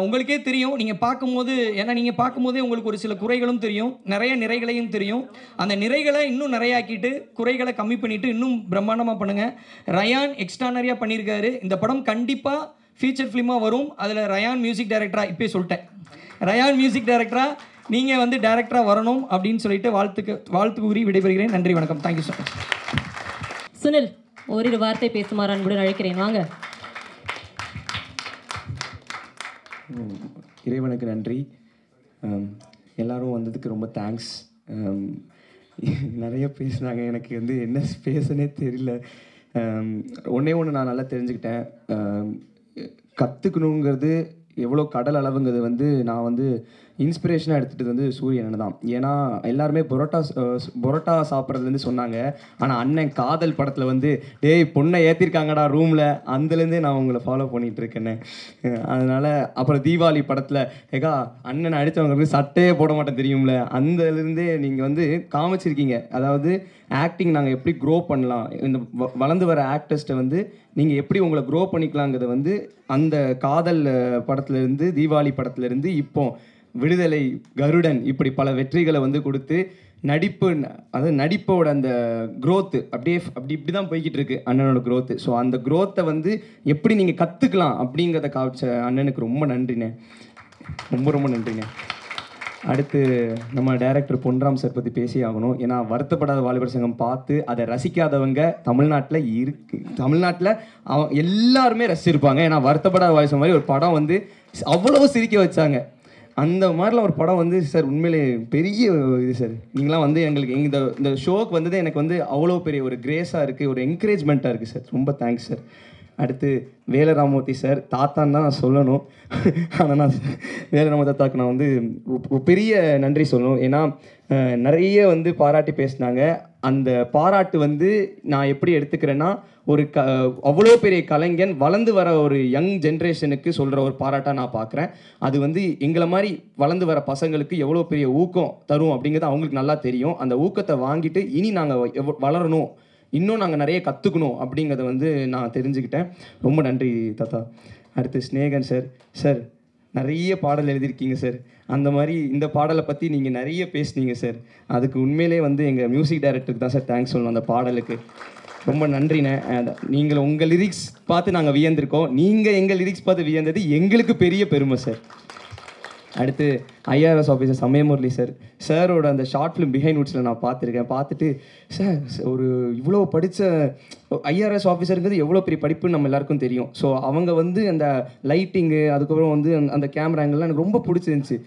[SPEAKER 6] உங்களுக்கே தெரியும், நீங்கள் பார்க்கும்போது, ஏன்னா நீங்கள் பார்க்கும்போதே உங்களுக்கு ஒரு சில குறைகளும் தெரியும், நிறைய நிறைகளையும் தெரியும். அந்த நிறைகளை இன்னும் நிறையாக்கிட்டு குறைகளை கம்மி பண்ணிவிட்டு இன்னும் பிரம்மாண்டமாக பண்ணுங்கள். ரயான் எக்ஸ்ட்ரானரியாக பண்ணியிருக்காரு. இந்த படம் கண்டிப்பாக ஃபீச்சர் ஃபிலிமாக வரும். அதில் ரயான் மியூசிக் டைரக்டராக இப்போயே சொல்லிட்டேன், ரயான் மியூசிக் டைரக்டராக நீங்கள் வந்து டைரக்டராக வரணும் அப்படின்னு சொல்லிட்டு வாழ்த்து கூறி விடைபெறுகிறேன். நன்றி, வணக்கம். Thank you so much.
[SPEAKER 1] சுனில், ஓரிரு வார்த்தை பேசுமாறு அன்புடன் அழைக்கிறேன், வாங்க.
[SPEAKER 7] இறைவனுக்கு நன்றி. எல்லாரும் வந்ததுக்கு ரொம்ப தேங்க்ஸ். நிறைய பேசுனாங்க. எனக்கு வந்து என்ன பேசுனே தெரியல. ஒன்றே ஒன்று நான் நல்லா தெரிஞ்சுக்கிட்டேன். கற்றுக்கணுங்கிறது எவ்வளோ கடல் அளவுங்கிறது வந்து நான் வந்து இன்ஸ்பிரேஷனாக எடுத்துகிட்டு வந்து சூரியன் தான். ஏன்னா எல்லாருமே பரோட்டா சாப்பிட்றதுலேருந்து சொன்னாங்க. ஆனால் அண்ணன் காதல் படத்தில் வந்து டேய் பொண்ணை ஏற்றிருக்காங்கடா ரூமில், அதுலேருந்தே நான் உங்களை ஃபாலோ பண்ணிகிட்டு இருக்கேன்னு. அதனால் அப்புறம் தீபாவளி படத்தில் ஏகா அண்ணனை அடித்தவங்களுக்கு சட்டையே போட மாட்டேன் தெரியும்ல, அந்தலேருந்தே நீங்கள் வந்து காமிச்சிருக்கீங்க. அதாவது ஆக்டிங் நாங்கள் எப்படி க்ரோ பண்ணலாம், இந்த வளர்ந்து வர ஆக்டர்ஸ்ட்டை வந்து நீங்கள் எப்படி உங்களை க்ரோ பண்ணிக்கலாங்கிறத வந்து அந்த காதல் படத்துலேருந்து தீபாவளி படத்துலேருந்து இப்போ விடுதலை, கருடன், இப்படி பல வெற்றிகளை வந்து கொடுத்து நடிப்பு, அதாவது நடிப்போட அந்த க்ரோத்து இப்படி தான் போய்கிட்டு இருக்கு அண்ணனோட க்ரோத்து. ஸோ அந்த க்ரோத்தை வந்து எப்படி நீங்கள் கற்றுக்கலாம் அப்படிங்கிறத காமிச்ச அண்ணனுக்கு ரொம்ப நன்றிண்ணே, ரொம்ப ரொம்ப நன்றிண்ணே. அடுத்து நம்ம டைரக்டர் பொன்ராம் சார் பற்றி பேசி ஆகணும். ஏன்னா வருத்தப்படாத வாலிபர் சங்கம் பார்த்து அதை ரசிக்காதவங்க தமிழ்நாட்டில் எல்லாருமே ரசிச்சிருப்பாங்க. ஏன்னா வருத்தப்படாத வாலிபர் சங்கம் மாதிரி ஒரு படம் வந்து அவ்வளோ சிரிக்க வச்சாங்க. அந்த மாதிரிலாம் ஒரு படம் வந்து சார் உண்மையிலே பெரிய இது சார். நீங்களாம் வந்து எங்களுக்கு இந்த ஷோக்கு வந்தது எனக்கு வந்து அவ்வளோ பெரிய ஒரு கிரேஸாக இருக்குது, ஒரு என்கரேஜ்மெண்ட்டாக இருக்குது சார். ரொம்ப தேங்க்ஸ் சார். அடுத்து வேலராமூர்த்தி சார், தாத்தான்னு தான் நான் சொல்லணும். ஆனால் நான் வேலராமூர்த்தி தாத்தாக்கு நான் வந்து பெரிய நன்றி சொல்லணும். ஏன்னா நிறைய வந்து பாராட்டி பேசினாங்க. அந்த பாராட்டு வந்து நான் எப்படி எடுத்துக்கிறேன்னா, ஒரு அவ்வளோ பெரிய கலைஞன் வளர்ந்து வர ஒரு யங் ஜென்ரேஷனுக்கு சொல்கிற ஒரு பாராட்டாக நான் பார்க்குறேன். அது வந்து எங்களை மாதிரி வளர்ந்து வர பசங்களுக்கு எவ்வளோ பெரிய ஊக்கம் தரும் அப்படிங்கிறது அவங்களுக்கு நல்லா தெரியும். அந்த ஊக்கத்தை வாங்கிட்டு இனி நாங்கள் வளரணும், இன்னும் நாங்கள் நிறைய கற்றுக்கணும் அப்படிங்கிறத வந்து நான் தெரிஞ்சுக்கிட்டேன். ரொம்ப நன்றி தாத்தா. அடுத்து ஸ்நேகன் சார். சார் நிறைய பாடல் எழுதியிருக்கீங்க சார். அந்த மாதிரி இந்த பாடலை பற்றி நீங்கள் நிறைய பேசுனீங்க சார். அதுக்கு உண்மையிலே வந்து எங்கள் மியூசிக் டைரக்டருக்கு தான் சார் தேங்க்ஸ் சொல்லணும். அந்த பாடலுக்கு ரொம்ப நன்றிண்ணே. நீங்கள் உங்கள் லிரிக்ஸ் பார்த்து நாங்கள் வியந்திருக்கோம், நீங்கள் எங்கள் லிரிக்ஸ் பார்த்து வியந்தது எங்களுக்கு பெரிய பெருமை சார். அடுத்து ஐஆர்எஸ் ஆஃபீஸர் சமயமுரளி சார். சாரோட அந்த ஷார்ட் ஃபிலிம் பிஹைண்ட் வுட்ஸில் நான் பார்த்துருக்கேன். பார்த்துட்டு சார் ஒரு இவ்வளோ படித்த ஐஆர்எஸ் ஆஃபீஸருங்கிறது எவ்வளோ பெரிய படிப்புன்னு நம்ம எல்லாருக்கும் தெரியும். ஸோ அவங்க வந்து அந்த லைட்டிங்கு, அதுக்கப்புறம் வந்து அந்த கேமரா ஆங்கிள்லாம் எனக்கு ரொம்ப பிடிச்சிருந்துச்சி.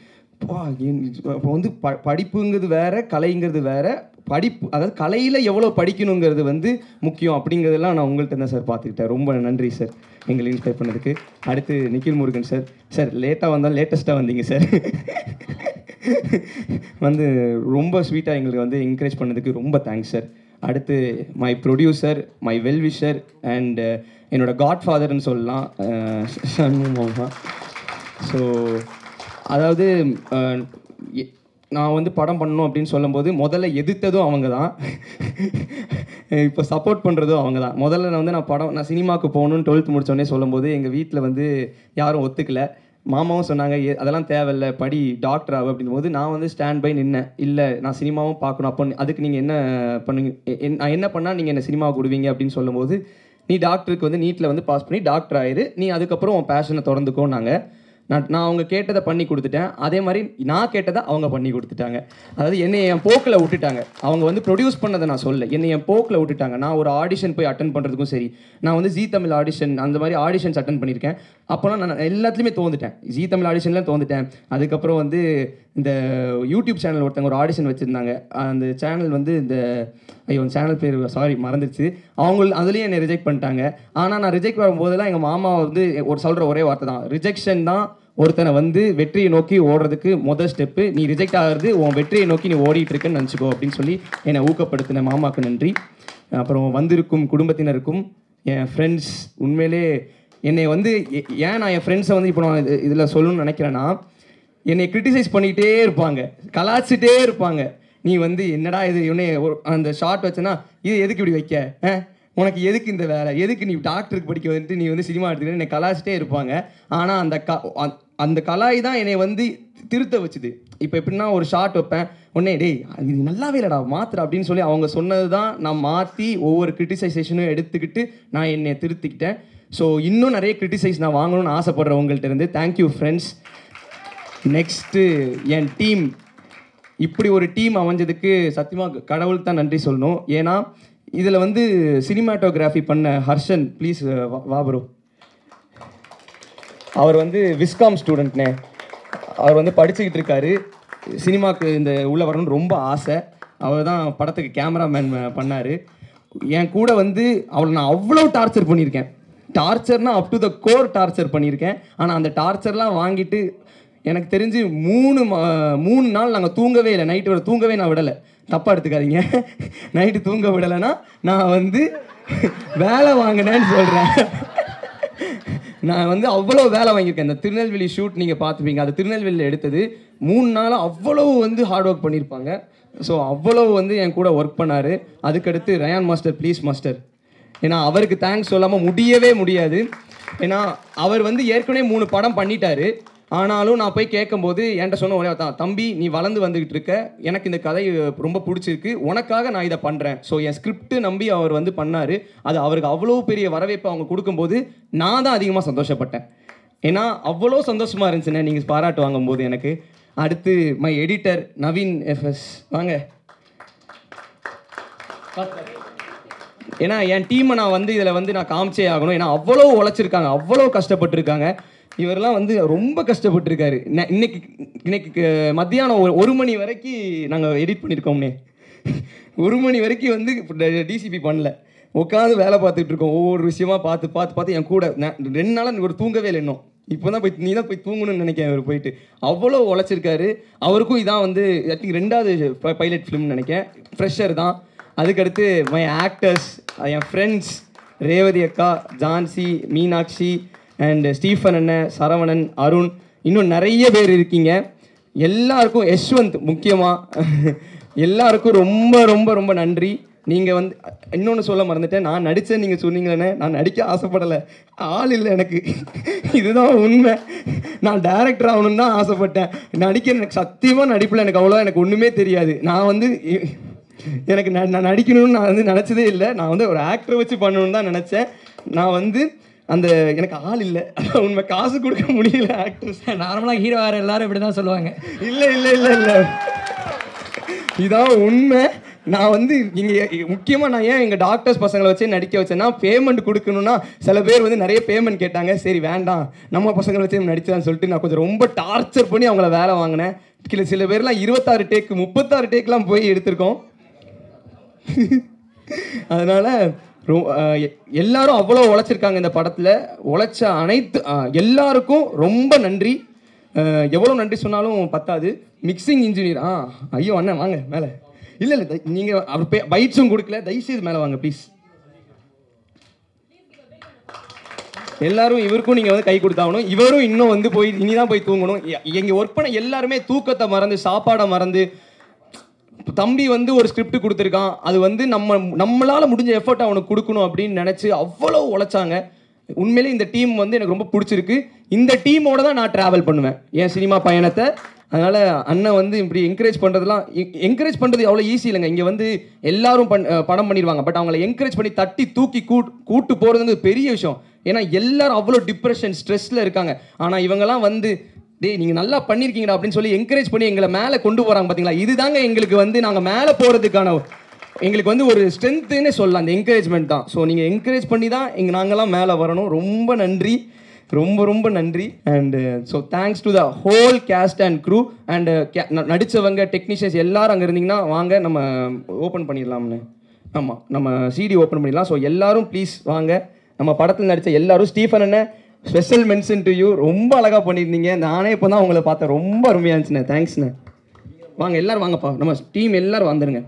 [SPEAKER 7] இப்போ வந்து படிப்புங்கிறது வேறு, கலைங்கிறது வேறு. அதாவது கலையில் எவ்வளோ படிக்கணுங்கிறது வந்து முக்கியம் அப்படிங்கிறதெல்லாம் நான் உங்கள்கிட்ட தான் சார் பார்த்துக்கிட்டேன். ரொம்ப நன்றி சார் எங்களை இன்ஸ்பைர் பண்ணதுக்கு. அடுத்து நிக்கில் முருகன் சார். சார் லேட்டாக வந்தால் லேட்டஸ்ட்டாக வந்தீங்க சார். வந்து ரொம்ப ஸ்வீட்டாக எங்களுக்கு வந்து என்கரேஜ் பண்ணதுக்கு ரொம்ப தேங்க்ஸ் சார். அடுத்து my producer, my well-wisher and என்னோட காட்ஃபாதர்னு சொல்லலாம், சண்முகமா. ஸோ அதாவது நான் வந்து படம் பண்ணணும் அப்படின்னு சொல்லும்போது முதல்ல எதிர்த்ததும் அவங்க தான், இப்போ சப்போர்ட் பண்ணுறதும் அவங்க தான். முதல்ல நான் சினிமாவுக்கு போகணுன்னு 12th முடித்தோடனே சொல்லும்போது எங்கள் வீட்டில் வந்து யாரும் ஒத்துக்கலை. மாமாவும் சொன்னாங்க அதெல்லாம் தேவையில்லை, படி டாக்டர் ஆகும் அப்படின் போது நான் வந்து ஸ்டாண்ட் பை நின்னேன். இல்லை நான் சினிமாவும் பார்க்கணும், அப்போ அதுக்கு நீங்கள் என்ன பண்ணுங்க, நான் என்ன பண்ணால் நீங்கள் என்ன சினிமாவுக்கு விடுவீங்க அப்படின்னு சொல்லும்போது, நீ டாக்டருக்கு வந்து நீட்டில் வந்து பாஸ் பண்ணி டாக்டர் ஆயிரு, நீ அதுக்கப்புறம் உன் பேஷனை திறந்துக்கோன்னாங்க. நான் அவங்க கேட்டதை பண்ணி கொடுத்துட்டேன். அதே மாதிரி நான் கேட்டதை அவங்க பண்ணி கொடுத்துட்டாங்க. அதாவது என்னை என் போக்கில் விட்டுட்டாங்க. அவங்க வந்து ப்ரொடியூஸ் பண்ணதை நான் சொல்ல, என்னை என் போக்கில் விட்டுட்டாங்க. நான் ஒரு ஆடிஷன் போய் அட்டன் பண்ணுறதுக்கும் சரி, நான் வந்து ஜீ தமிழ் ஆடிஷன் அந்த மாதிரி ஆடிஷன்ஸ் அட்டன் பண்ணியிருக்கேன். அப்போலாம் நான் எல்லாத்துலேயுமே தோந்துட்டேன். ஜீ தமிழ் ஆடிஷன்லாம் தோந்துட்டேன். அதுக்கப்புறம் வந்து இந்த யூடியூப் சேனல் ஒருத்தவங்க ஒரு ஆடிஷன் வச்சுருந்தாங்க. அந்த சேனல் வந்து சேனல் பேர் சாரி மறந்துடுச்சு. அவங்க அதுலேயும் என்னை ரிஜெக்ட் பண்ணிட்டாங்க. ஆனால் நான் ரிஜெக்ட் வரும்போதெல்லாம் எங்கள் மாமா வந்து சொல்கிற ஒரே வார்த்தை தான், ரிஜெக்ஷன் தான் ஒருத்தனை வந்து வெற்றியை நோக்கி ஓடுறதுக்கு முதல் ஸ்டெப்பு, நீ ரிஜெக்ட் ஆகிறது உன் வெற்றியை நோக்கி நீ ஓடிட்டு இருக்குன்னு நினச்சிக்கோ அப்படின்னு சொல்லி என்னை ஊக்கப்படுத்தின மாமாவுக்கு நன்றி. அப்புறம் வந்திருக்கும் குடும்பத்தினருக்கும், என் ஃப்ரெண்ட்ஸ், உண்மையிலே என்னை வந்து ஏன் நான் என் ஃப்ரெண்ட்ஸை வந்து இப்போ நான் இதில் சொல்லணும்னு நினைக்கிறேன்னா, என்னை கிரிட்டிசைஸ் பண்ணிக்கிட்டே இருப்பாங்க, கலாச்சிட்டே இருப்பாங்க. நீ வந்து என்னடா இது இவனே அந்த ஷார்ட் வச்சேன்னா இது எதுக்கு இப்படி வைக்க, உனக்கு எதுக்கு இந்த வேலை, எதுக்கு நீ டாக்டருக்கு படிக்க வந்துட்டு நீ வந்து சினிமா எடுத்துக்கிட்டு என்னை கலாச்சிட்டே இருப்பாங்க. ஆனால் அந்த கலாய் தான் என்னை வந்து திருத்த வச்சுது. இப்போ எப்படின்னா ஒரு ஷார்ட் வைப்பேன், உடனே டேய் இது நல்லாவே இல்லைடா மாத்திர அப்படின்னு சொல்லி அவங்க சொன்னது தான் நான் மாற்றி ஒவ்வொரு கிரிட்டிசைசேஷனும் எடுத்துக்கிட்டு நான் என்னை திருத்திக்கிட்டேன். ஸோ இன்னும் நிறைய கிரிட்டிசைஸ் நான் வாங்கணும்னு ஆசைப்படுறேன் உங்கள்கிட்ட இருந்து. Thank you friends. நெக்ஸ்ட்டு என் டீம், இப்படி ஒரு டீம் அமைஞ்சதுக்கு சத்தியமாக கடவுளுக்கு தான் நன்றி சொல்லணும். ஏன்னா இதில் வந்து சினிமாட்டோகிராஃபி பண்ண ஹர்ஷன், ப்ளீஸ் வா ப்ரோ. அவர் வந்து விஸ்காம் ஸ்டூடெண்ட்னே, அவர் வந்து படிச்சுக்கிட்டு இருக்காரு, சினிமாவுக்கு இந்த உள்ளே வரணும்னு ரொம்ப ஆசை. அவர் தான் படத்துக்கு கேமராமேன் பண்ணார். என் கூட வந்து அவளை நான் அவ்வளோ டார்ச்சர் பண்ணியிருக்கேன். டார்ச்சர்னால் up to the core torture பண்ணியிருக்கேன். ஆனால் அந்த டார்ச்சர்லாம் வாங்கிட்டு எனக்கு தெரிஞ்சு 3 நாள் நாங்கள் தூங்கவே இல்லை. நைட்டு தூங்கவே நான் விடலை, தப்பாக எடுத்துக்காதீங்க. நைட்டு தூங்க விடலைன்னா நான் வந்து வேலை வாங்கினேன்னு சொல்கிறேன். நான் வந்து அவ்வளோ வேலை வாங்கியிருக்கேன். இந்த திருநெல்வேலி ஷூட் நீங்கள் பார்த்துப்பீங்க, அது திருநெல்வேலியில் எடுத்தது. 3 நாளாக அவ்வளோ வந்து ஹார்ட் ஒர்க் பண்ணியிருப்பாங்க. ஸோ அவ்வளோ வந்து என் கூட ஒர்க் பண்ணார். அதுக்கடுத்து ரயான் மாஸ்டர், ப்ளீஸ் மாஸ்டர், ஏன்னா அவருக்கு தேங்க்ஸ் சொல்லாமல் முடியவே முடியாது. ஏன்னா அவர் வந்து ஏற்கனவே 3 படம் பண்ணிட்டாரு. ஆனாலும் நான் போய் கேட்கும்போது என்கிட்ட சொன்ன ஒரே தான், தம்பி நீ வளர்ந்து வந்துக்கிட்டு இருக்க, எனக்கு இந்த கதை ரொம்ப பிடிச்சிருக்கு, உனக்காக நான் இதை பண்ணுறேன். ஸோ என் ஸ்கிரிப்ட் நம்பி அவர் வந்து பண்ணார். அது அவருக்கு அவ்வளோ பெரிய வரவேற்பு அவங்க கொடுக்கும்போது நான் தான் அதிகமாக சந்தோஷப்பட்டேன். ஏன்னா அவ்வளோ சந்தோஷமாக இருந்துச்சுண்ணே நீங்கள் பாராட்டு வாங்கும்போது எனக்கு. அடுத்து மை எடிட்டர் நவீன் எஃப்எஸ், வாங்க. ஏன்னா என் டீமை நான் வந்து இதில் வந்து நான் காமிச்சே ஆகணும். ஏன்னா அவ்வளோ உழைச்சிருக்காங்க, அவ்வளோ கஷ்டப்பட்டுருக்காங்க. இவரெல்லாம் வந்து ரொம்ப கஷ்டப்பட்டுருக்காரு. இன்னைக்கு மத்தியானம் 1 மணி வரைக்கும் நாங்கள் எடிட் பண்ணியிருக்கோம்னே. 1 மணி வரைக்கும் வந்து டிசிபி பண்ணல, உட்காந்து வேலை பார்த்துட்டு இருக்கோம். ஒவ்வொரு விஷயமா பார்த்து என் கூட 2 நாளாக ஒரு தூங்கவே இல்லை. இன்னும் இப்போ தான் போய் நீ தான் போய் தூங்கணும்னு நினைக்கிறேன். அவர் போயிட்டு அவ்வளோ உழைச்சிருக்காரு. அவருக்கும் இதான் வந்து ஐ திங்க் 2வது பைலட் ஃபிலிம்னு நினைக்கிறேன். ஃப்ரெஷர் தான். அதுக்கடுத்து my actors, N friends Revathi அக்கா, ஜான்சி, மீனாட்சி அண்ட் ஸ்டீஃபன் அண்ணன், சரவணன், அருண், இன்னும் நிறைய பேர் இருக்கீங்க. எல்லாருக்கும், யஷ்வந்த் முக்கியமாக, எல்லாருக்கும் ரொம்ப ரொம்ப ரொம்ப நன்றி. நீங்கள் வந்து இன்னொன்று சொல்ல மறந்துட்டேன், நான் நடித்தேன் நீங்கள் சொன்னீங்களே, நான் நடிக்க ஆசைப்படலை, ஆள் இல்லை எனக்கு. இதுதான் உண்மை. நான் டேரக்டர் ஆகணுன்னு தான் ஆசைப்பட்டேன். எனக்கு சத்தியமாக நடிப்பில் எனக்கு அவ்வளோ எனக்கு ஒன்றுமே தெரியாது. நான் வந்து எனக்கு நான் நடிக்கணும்னு நான் வந்து நினச்சதே இல்லை. நான் வந்து ஒரு ஆக்டரை வச்சு பண்ணணும்னு தான் நினச்சேன். நான் வந்து அந்த எனக்கு ஆள் இல்லை, உண்மை, காசு கொடுக்க முடியல. ஆக்டர்ஸ்
[SPEAKER 6] நார்மலாக ஹீரோ ஆகிற எல்லாரும் இப்படி தான் சொல்லுவாங்க.
[SPEAKER 7] இல்லை இதான் உண்மை. நான் வந்து இங்கே முக்கியமாக நான் ஏன் எங்கள் டாக்டர்ஸ் பசங்களை வச்சே நடிக்க வச்சேன்னா, பேமெண்ட் கொடுக்கணுன்னா சில பேர் வந்து நிறைய பேமெண்ட் கேட்டாங்க. சரி வேண்டாம், நம்ம பசங்களை வச்சே நடிச்சதான்னு சொல்லிட்டு நான் கொஞ்சம் ரொம்ப டார்ச்சர் பண்ணி அவங்கள வேலை வாங்கினேன். சில பேர்லாம் 26 டேக்கு 36 டேக்லாம் போய் எடுத்திருக்கோம். அதனால் எல்லாரும் அவ்வளோ உழைச்சிருக்காங்க இந்த படத்தில். உழைச்ச எல்லாருக்கும் ரொம்ப நன்றி. எவ்வளோ நன்றி சொன்னாலும் பத்தாது. மிக்சிங் இன்ஜினியர், ஐயோ அண்ணன் வாங்க மேலே. இல்லை நீங்கள் அவர் பைட்ஸும் கொடுக்கல, தயவுசெய்து மேலே வாங்க ப்ளீஸ். எல்லாரும் இவருக்கும் நீங்கள் வந்து கை கொடுத்தாகணும். இவரும் இன்னும் வந்து போய் இனிதான் போய் தூங்கணும். எங்கள் ஒர்க் பண்ண எல்லாருமே தூக்கத்தை மறந்து, சாப்பாடை மறந்து, தம்பி வந்து ஒரு ஸ்கிரிப்ட் கொடுத்துருக்கான், அது வந்து நம்மளால் முடிஞ்ச எஃபர்ட் அவனுக்கு கொடுக்கணும் அப்படின்னு நினச்சி அவ்வளோ உழைச்சாங்க. உண்மையிலே இந்த டீம் வந்து எனக்கு ரொம்ப பிடிச்சிருக்கு. இந்த டீமோட தான் நான் ட்ராவல் பண்ணுவேன் என் சினிமா பயணத்தை. அதனால் அண்ணன் வந்து இப்படி என்கரேஜ் பண்ணுறது அவ்வளோ ஈஸி இல்லைங்க. இங்கே வந்து எல்லாரும் படம் பண்ணிடுவாங்க. பட் அவங்கள என்கரேஜ் பண்ணி தட்டி தூக்கி கூட்டு போகிறது பெரிய விஷயம். ஏன்னா எல்லாரும் அவ்வளோ டிப்ரெஷன், ஸ்ட்ரெஸ்ஸில் இருக்காங்க. ஆனால் இவங்கெல்லாம் வந்து டேய் நீங்கள் நல்லா பண்ணியிருக்கீங்கடா அப்படின்னு சொல்லி என்கரேஜ் பண்ணி எங்களை மேலே கொண்டு போகிறாங்க பார்த்தீங்களா. இதுதாங்க எங்களுக்கு வந்து நாங்கள் மேலே போகிறதுக்கான எங்களுக்கு வந்து ஒரு ஸ்ட்ரென்த்துன்னே சொல்லலாம். அந்த என்கரேஜ்மெண்ட் தான். ஸோ நீங்கள் என்கரேஜ் பண்ணி தான் நாங்கள்லாம் மேலே வரணும். ரொம்ப நன்றி, ரொம்ப ரொம்ப நன்றி. And so thanks to the whole cast and crew. And நடித்தவங்க, டெக்னீஷியன்ஸ் எல்லோரும் அங்கே இருந்தீங்கன்னா வாங்க, நம்ம ஓப்பன் பண்ணிடலாம்னு. ஆமாம், நம்ம சிடி ஓப்பன் பண்ணிடலாம். ஸோ எல்லோரும் ப்ளீஸ் வாங்க. நம்ம படத்தில் நடித்த எல்லோரும், ஸ்டீஃபன் அண்ணன் ஸ்பெஷல் மென்ஷன் டு யூ, ரொம்ப அழகாக பண்ணியிருந்தீங்க. நானே இப்போ தான் உங்களை பார்த்தேன், ரொம்ப அருமையாக இருந்துச்சுண்ணே. தேங்க்ஸ்ண்ணே. வாங்க எல்லோரும் வாங்கப்பா, நம்ம டீம் எல்லோரும் வந்துடுங்க.